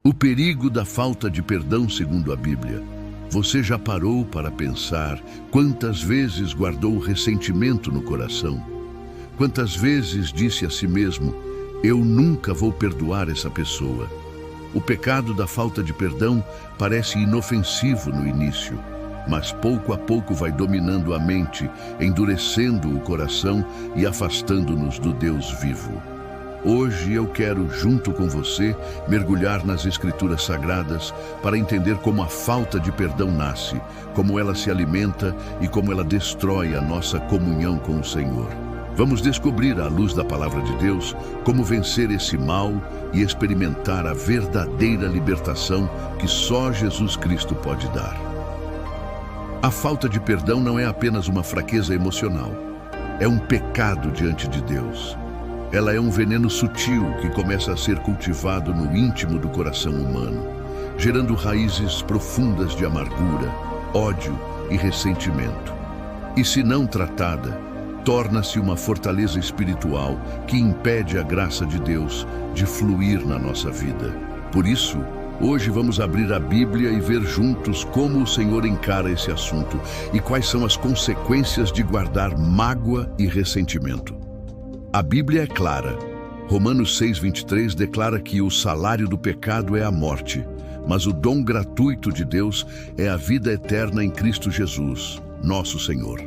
O perigo da falta de perdão segundo a Bíblia. Você já parou para pensar quantas vezes guardou ressentimento no coração? Quantas vezes disse a si mesmo, eu nunca vou perdoar essa pessoa? O pecado da falta de perdão parece inofensivo no início, mas pouco a pouco vai dominando a mente, endurecendo o coração e afastando-nos do Deus vivo. Hoje eu quero, junto com você, mergulhar nas Escrituras Sagradas para entender como a falta de perdão nasce, como ela se alimenta e como ela destrói a nossa comunhão com o Senhor. Vamos descobrir, à luz da Palavra de Deus, como vencer esse mal e experimentar a verdadeira libertação que só Jesus Cristo pode dar. A falta de perdão não é apenas uma fraqueza emocional, é um pecado diante de Deus. Ela é um veneno sutil que começa a ser cultivado no íntimo do coração humano, gerando raízes profundas de amargura, ódio e ressentimento. E se não tratada, torna-se uma fortaleza espiritual que impede a graça de Deus de fluir na nossa vida. Por isso, hoje vamos abrir a Bíblia e ver juntos como o Senhor encara esse assunto e quais são as consequências de guardar mágoa e ressentimento. A Bíblia é clara. Romanos 6:23 declara que o salário do pecado é a morte, mas o dom gratuito de Deus é a vida eterna em Cristo Jesus, nosso Senhor.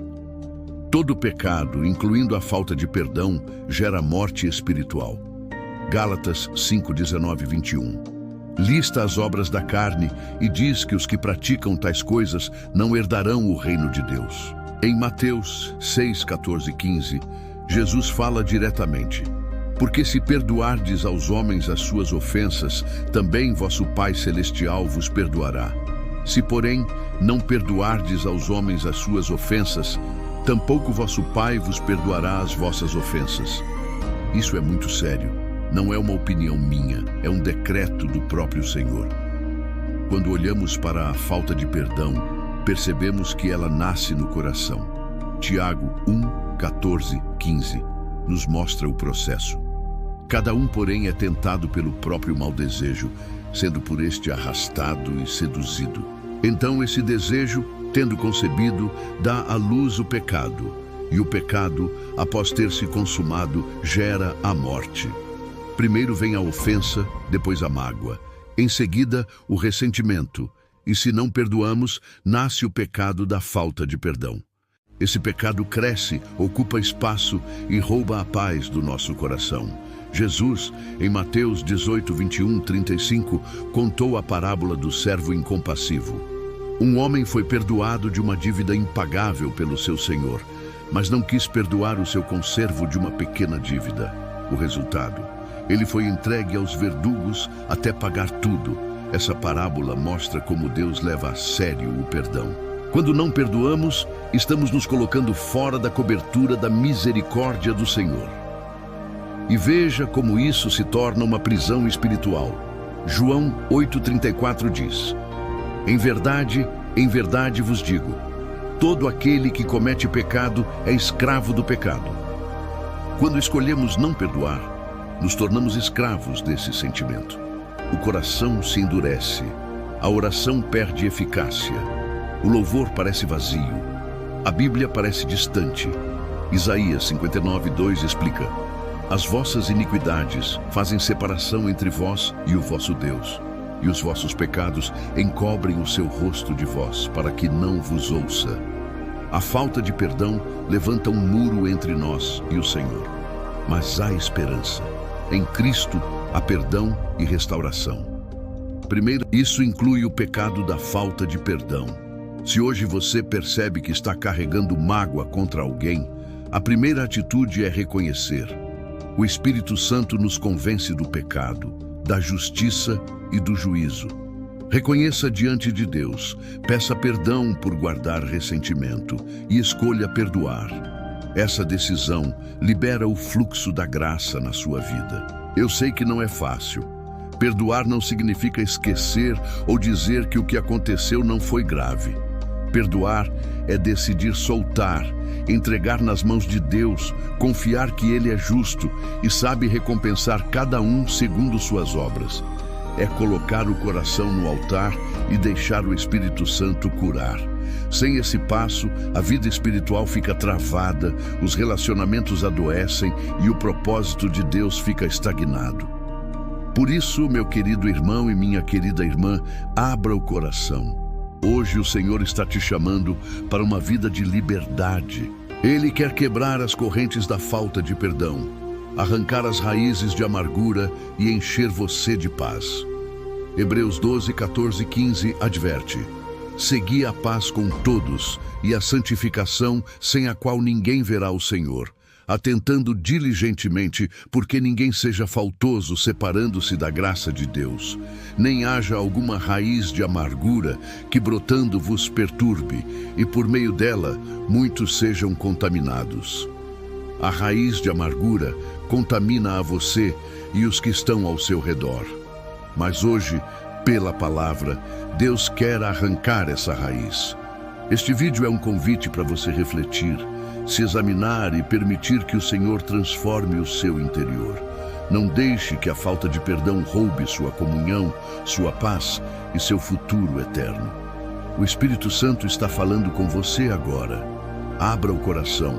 Todo pecado, incluindo a falta de perdão, gera morte espiritual. Gálatas 5:19-21. Lista as obras da carne e diz que os que praticam tais coisas não herdarão o reino de Deus. Em Mateus 6:14-15, Jesus fala diretamente, porque se perdoardes aos homens as suas ofensas, também vosso Pai Celestial vos perdoará. Se, porém, não perdoardes aos homens as suas ofensas, tampouco vosso Pai vos perdoará as vossas ofensas. Isso é muito sério. Não é uma opinião minha, é um decreto do próprio Senhor. Quando olhamos para a falta de perdão, percebemos que ela nasce no coração. Tiago 1:14-15 nos mostra o processo. Cada um, porém, é tentado pelo próprio mau desejo, sendo por este arrastado e seduzido. Então esse desejo, tendo concebido, dá à luz o pecado, e o pecado, após ter se consumado, gera a morte. Primeiro vem a ofensa, depois a mágoa. Em seguida, o ressentimento. E se não perdoamos, nasce o pecado da falta de perdão. Esse pecado cresce, ocupa espaço e rouba a paz do nosso coração. Jesus, em Mateus 18:21-35, contou a parábola do servo incompassivo. Um homem foi perdoado de uma dívida impagável pelo seu senhor, mas não quis perdoar o seu conservo de uma pequena dívida. O resultado? Ele foi entregue aos verdugos até pagar tudo. Essa parábola mostra como Deus leva a sério o perdão. Quando não perdoamos, estamos nos colocando fora da cobertura da misericórdia do Senhor. E veja como isso se torna uma prisão espiritual. João 8:34 diz, em verdade vos digo, todo aquele que comete pecado é escravo do pecado. Quando escolhemos não perdoar, nos tornamos escravos desse sentimento. O coração se endurece, a oração perde eficácia, o louvor parece vazio, a Bíblia parece distante. Isaías 59:2 explica, as vossas iniquidades fazem separação entre vós e o vosso Deus, e os vossos pecados encobrem o seu rosto de vós, para que não vos ouça. A falta de perdão levanta um muro entre nós e o Senhor. Mas há esperança. Em Cristo há perdão e restauração. Primeiro, isso inclui o pecado da falta de perdão. Se hoje você percebe que está carregando mágoa contra alguém, a primeira atitude é reconhecer. O Espírito Santo nos convence do pecado, da justiça e do juízo. Reconheça diante de Deus, peça perdão por guardar ressentimento e escolha perdoar. Essa decisão libera o fluxo da graça na sua vida. Eu sei que não é fácil. Perdoar não significa esquecer ou dizer que o que aconteceu não foi grave. Perdoar é decidir soltar, entregar nas mãos de Deus, confiar que Ele é justo e sabe recompensar cada um segundo suas obras. é colocar o coração no altar e deixar o Espírito Santo curar. Sem esse passo, a vida espiritual fica travada, os relacionamentos adoecem e o propósito de Deus fica estagnado. Por isso, meu querido irmão e minha querida irmã, abra o coração. Hoje o Senhor está te chamando para uma vida de liberdade. Ele quer quebrar as correntes da falta de perdão, arrancar as raízes de amargura e encher você de paz. Hebreus 12, 14 e 15 adverte: segui a paz com todos e a santificação, sem a qual ninguém verá o Senhor, atentando diligentemente, porque ninguém seja faltoso separando-se da graça de Deus, nem haja alguma raiz de amargura que brotando vos perturbe, e por meio dela muitos sejam contaminados. A raiz de amargura contamina a você e os que estão ao seu redor. Mas hoje, pela palavra, Deus quer arrancar essa raiz. Este vídeo é um convite para você refletir, se examinar e permitir que o Senhor transforme o seu interior. Não deixe que a falta de perdão roube sua comunhão, sua paz e seu futuro eterno. O Espírito Santo está falando com você agora. Abra o coração,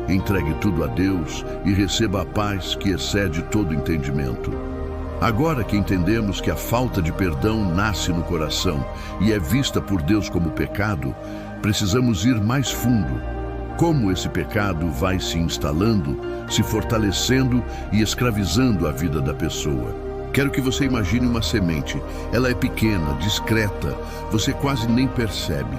entregue tudo a Deus e receba a paz que excede todo entendimento. Agora que entendemos que a falta de perdão nasce no coração e é vista por Deus como pecado, precisamos ir mais fundo. Como esse pecado vai se instalando, se fortalecendo e escravizando a vida da pessoa. Quero que você imagine uma semente. Ela é pequena, discreta, você quase nem percebe.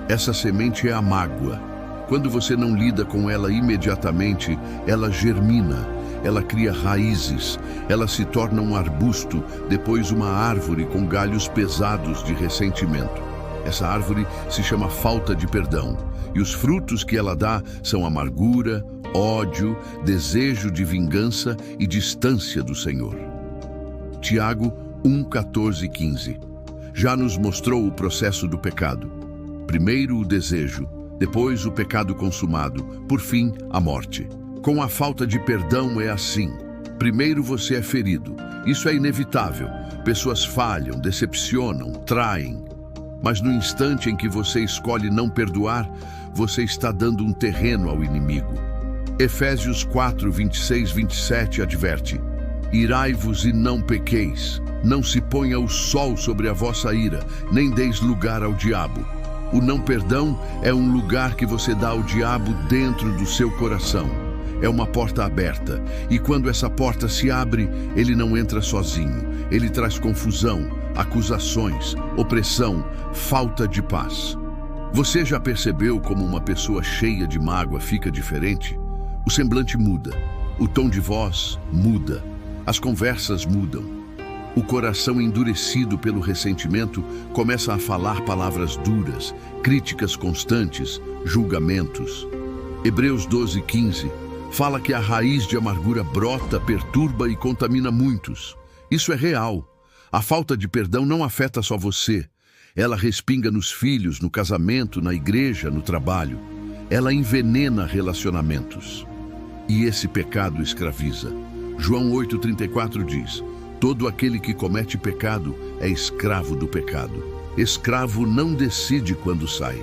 Essa semente é a mágoa. Quando você não lida com ela imediatamente, ela germina. Ela cria raízes, ela se torna um arbusto, depois uma árvore com galhos pesados de ressentimento. Essa árvore se chama falta de perdão, e os frutos que ela dá são amargura, ódio, desejo de vingança e distância do Senhor. Tiago 1, 14 e 15 já nos mostrou o processo do pecado. Primeiro o desejo, depois o pecado consumado, por fim a morte. Com a falta de perdão é assim. Primeiro você é ferido. Isso é inevitável. Pessoas falham, decepcionam, traem. Mas no instante em que você escolhe não perdoar, você está dando um terreno ao inimigo. Efésios 4, 26, 27 adverte: irai-vos e não pequeis. Não se ponha o sol sobre a vossa ira, nem deis lugar ao diabo. O não perdão é um lugar que você dá ao diabo dentro do seu coração. É uma porta aberta, e quando essa porta se abre, ele não entra sozinho. Ele traz confusão, acusações, opressão, falta de paz. Você já percebeu como uma pessoa cheia de mágoa fica diferente? O semblante muda, o tom de voz muda, as conversas mudam. O coração endurecido pelo ressentimento começa a falar palavras duras, críticas constantes, julgamentos. Hebreus 12, 15 fala que a raiz de amargura brota, perturba e contamina muitos. Isso é real. A falta de perdão não afeta só você. Ela respinga nos filhos, no casamento, na igreja, no trabalho. Ela envenena relacionamentos. E esse pecado escraviza. João 8,34 diz: todo aquele que comete pecado é escravo do pecado. Escravo não decide quando sai.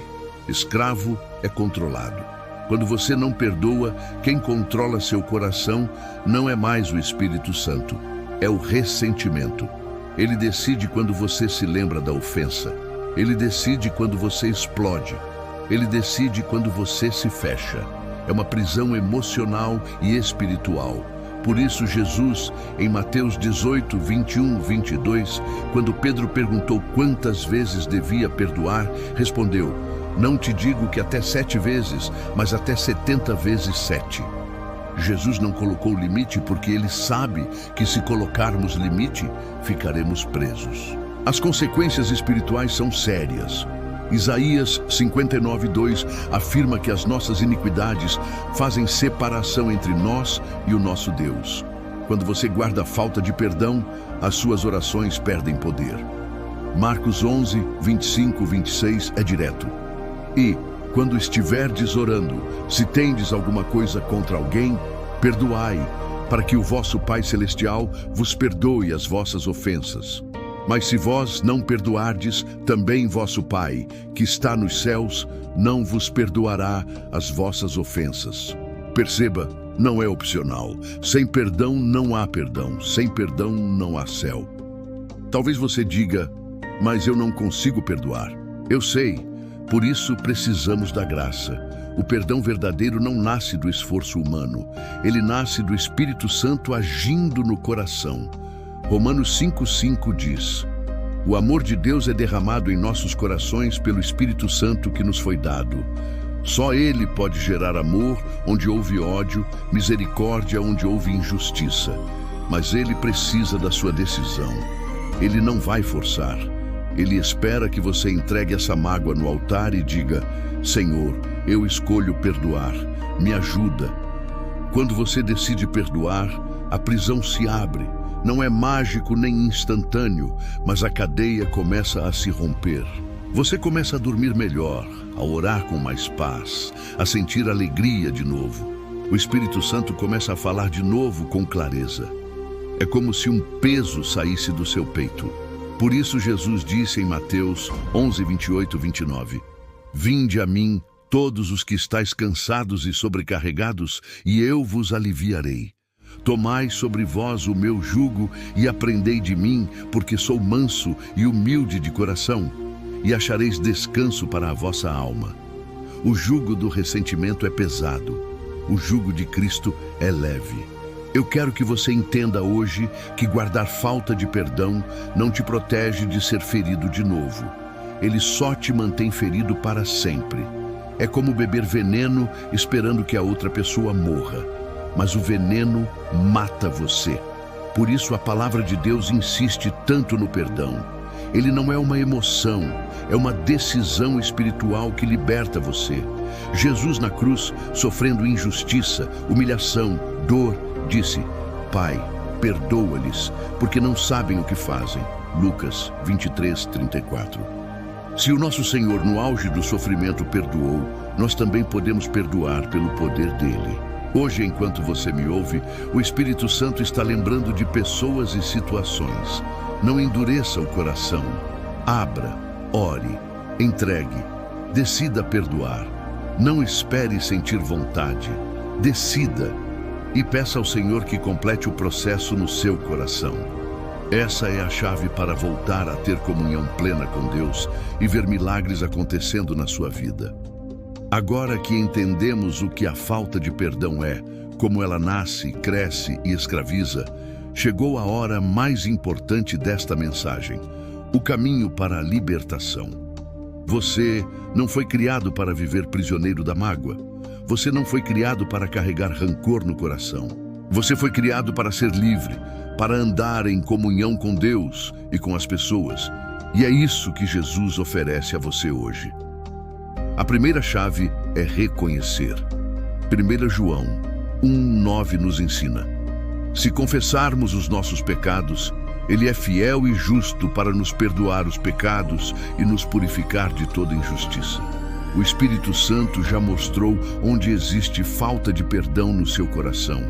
Escravo é controlado. Quando você não perdoa, quem controla seu coração não é mais o Espírito Santo, é o ressentimento. Ele decide quando você se lembra da ofensa. Ele decide quando você explode. Ele decide quando você se fecha. É uma prisão emocional e espiritual. Por isso Jesus, em Mateus 18, 21, 22, quando Pedro perguntou quantas vezes devia perdoar, respondeu: não te digo que até 7 vezes, mas até 70 vezes 7. Jesus não colocou limite porque ele sabe que se colocarmos limite, ficaremos presos. As consequências espirituais são sérias. Isaías 59:2 afirma que as nossas iniquidades fazem separação entre nós e o nosso Deus. Quando você guarda a falta de perdão, as suas orações perdem poder. Marcos 11, 25, 26 é direto. E, quando estiverdes orando, se tendes alguma coisa contra alguém, perdoai, para que o vosso Pai Celestial vos perdoe as vossas ofensas. Mas se vós não perdoardes, também vosso Pai, que está nos céus, não vos perdoará as vossas ofensas. Perceba, não é opcional. Sem perdão não há perdão. Sem perdão não há céu. Talvez você diga, mas eu não consigo perdoar. Eu sei, por isso precisamos da graça. O perdão verdadeiro não nasce do esforço humano. Ele nasce do Espírito Santo agindo no coração. Romanos 5,5 diz: o amor de Deus é derramado em nossos corações pelo Espírito Santo que nos foi dado. Só Ele pode gerar amor onde houve ódio, misericórdia onde houve injustiça. Mas Ele precisa da sua decisão. Ele não vai forçar. Ele espera que você entregue essa mágoa no altar e diga: Senhor, eu escolho perdoar. Me ajuda. Quando você decide perdoar, a prisão se abre. Não é mágico nem instantâneo, mas a cadeia começa a se romper. Você começa a dormir melhor, a orar com mais paz, a sentir alegria de novo. O Espírito Santo começa a falar de novo com clareza. É como se um peso saísse do seu peito. Por isso Jesus disse em Mateus 11, 28, 29, Vinde a mim, todos os que estáis cansados e sobrecarregados, e eu vos aliviarei. Tomai sobre vós o meu jugo e aprendei de mim, porque sou manso e humilde de coração, e achareis descanso para a vossa alma. O jugo do ressentimento é pesado, o jugo de Cristo é leve. Eu quero que você entenda hoje que guardar falta de perdão não te protege de ser ferido de novo. Ele só te mantém ferido para sempre. É como beber veneno esperando que a outra pessoa morra. Mas o veneno mata você. Por isso a palavra de Deus insiste tanto no perdão. Ele não é uma emoção, é uma decisão espiritual que liberta você. Jesus na cruz, sofrendo injustiça, humilhação, dor, disse: Pai, perdoa-lhes, porque não sabem o que fazem. Lucas 23, 34. Se o nosso Senhor no auge do sofrimento perdoou, nós também podemos perdoar pelo poder dele. Hoje, enquanto você me ouve, o Espírito Santo está lembrando de pessoas e situações. Não endureça o coração. Abra, ore, entregue, decida perdoar. Não espere sentir vontade. Decida e peça ao Senhor que complete o processo no seu coração. Essa é a chave para voltar a ter comunhão plena com Deus e ver milagres acontecendo na sua vida. Agora que entendemos o que a falta de perdão é, como ela nasce, cresce e escraviza, chegou a hora mais importante desta mensagem: o caminho para a libertação. Você não foi criado para viver prisioneiro da mágoa. Você não foi criado para carregar rancor no coração. Você foi criado para ser livre, para andar em comunhão com Deus e com as pessoas. E é isso que Jesus oferece a você hoje. A primeira chave é reconhecer. 1 João 1,9 nos ensina: se confessarmos os nossos pecados, Ele é fiel e justo para nos perdoar os pecados e nos purificar de toda injustiça. O Espírito Santo já mostrou onde existe falta de perdão no seu coração.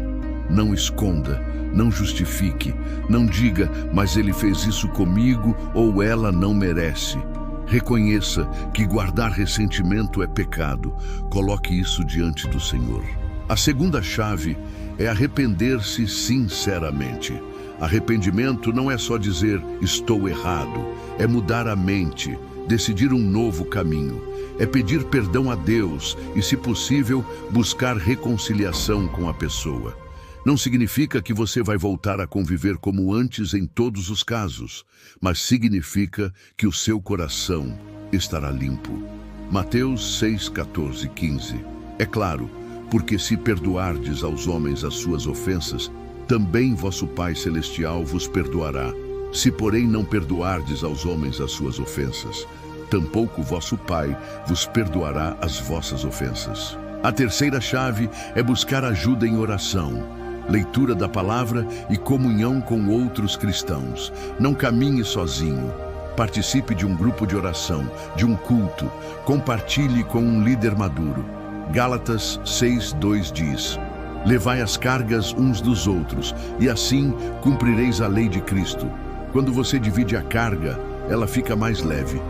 Não esconda, não justifique, não diga, mas ele fez isso comigo ou ela não merece. Reconheça que guardar ressentimento é pecado. Coloque isso diante do Senhor. A segunda chave é arrepender-se sinceramente. Arrependimento não é só dizer estou errado, é mudar a mente, decidir um novo caminho. É pedir perdão a Deus e, se possível, buscar reconciliação com a pessoa. Não significa que você vai voltar a conviver como antes em todos os casos, mas significa que o seu coração estará limpo. Mateus 6, 14, 15. É claro, porque se perdoardes aos homens as suas ofensas, também vosso Pai Celestial vos perdoará. Se, porém, não perdoardes aos homens as suas ofensas, tampouco vosso Pai vos perdoará as vossas ofensas. A terceira chave é buscar ajuda em oração, leitura da palavra e comunhão com outros cristãos. Não caminhe sozinho. Participe de um grupo de oração, de um culto. Compartilhe com um líder maduro. Gálatas 6:2 diz: levai as cargas uns dos outros, e assim cumprireis a lei de Cristo. Quando você divide a carga, ela fica mais leve.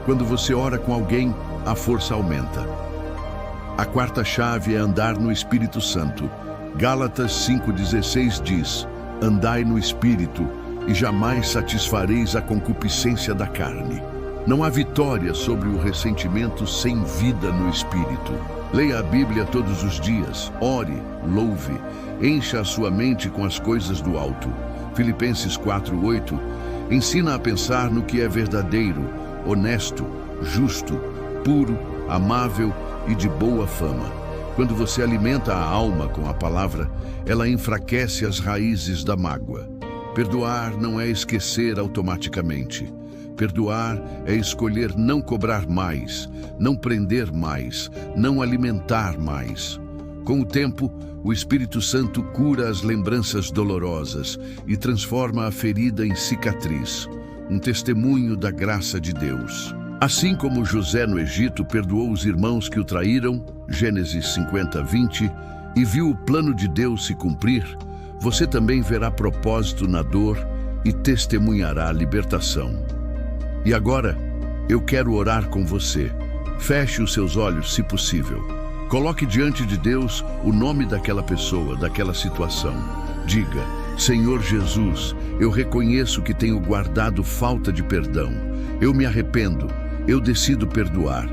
Quando você ora com alguém, a força aumenta. A quarta chave é andar no Espírito Santo. Gálatas 5,16 diz: andai no Espírito e jamais satisfareis a concupiscência da carne. Não há vitória sobre o ressentimento sem vida no Espírito. Leia a Bíblia todos os dias, ore, louve, encha a sua mente com as coisas do alto. Filipenses 4,8 ensina a pensar no que é verdadeiro, honesto, justo, puro, amável e de boa fama. Quando você alimenta a alma com a palavra, ela enfraquece as raízes da mágoa. Perdoar não é esquecer automaticamente. Perdoar é escolher não cobrar mais, não prender mais, não alimentar mais. Com o tempo, o Espírito Santo cura as lembranças dolorosas e transforma a ferida em cicatriz, um testemunho da graça de Deus. Assim como José no Egito perdoou os irmãos que o traíram, Gênesis 50:20, e viu o plano de Deus se cumprir, você também verá propósito na dor e testemunhará a libertação. E agora, eu quero orar com você. Feche os seus olhos, se possível. Coloque diante de Deus o nome daquela pessoa, daquela situação. Diga: Senhor Jesus, eu reconheço que tenho guardado falta de perdão. Eu me arrependo, eu decido perdoar.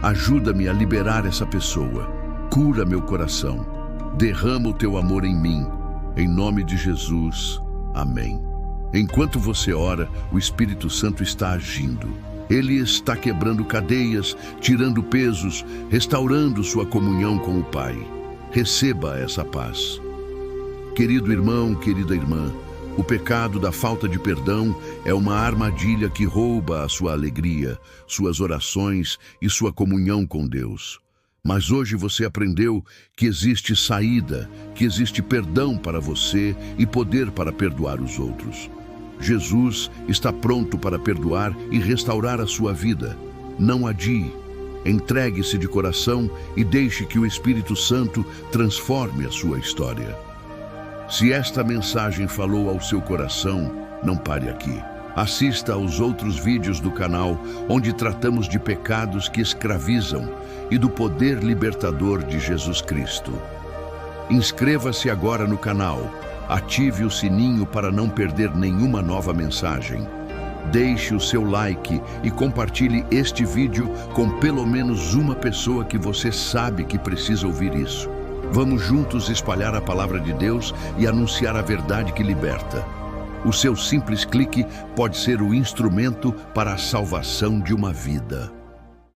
Ajuda-me a liberar essa pessoa. Cura meu coração. Derrama o teu amor em mim. Em nome de Jesus. Amém. Enquanto você ora, o Espírito Santo está agindo. Ele está quebrando cadeias, tirando pesos, restaurando sua comunhão com o Pai. Receba essa paz. Querido irmão, querida irmã, o pecado da falta de perdão é uma armadilha que rouba a sua alegria, suas orações e sua comunhão com Deus. Mas hoje você aprendeu que existe saída, que existe perdão para você e poder para perdoar os outros. Jesus está pronto para perdoar e restaurar a sua vida. Não adie. Entregue-se de coração e deixe que o Espírito Santo transforme a sua história. Se esta mensagem falou ao seu coração, não pare aqui. Assista aos outros vídeos do canal, onde tratamos de pecados que escravizam e do poder libertador de Jesus Cristo. Inscreva-se agora no canal. Ative o sininho para não perder nenhuma nova mensagem. Deixe o seu like e compartilhe este vídeo com pelo menos uma pessoa que você sabe que precisa ouvir isso. Vamos juntos espalhar a palavra de Deus e anunciar a verdade que liberta. O seu simples clique pode ser o instrumento para a salvação de uma vida.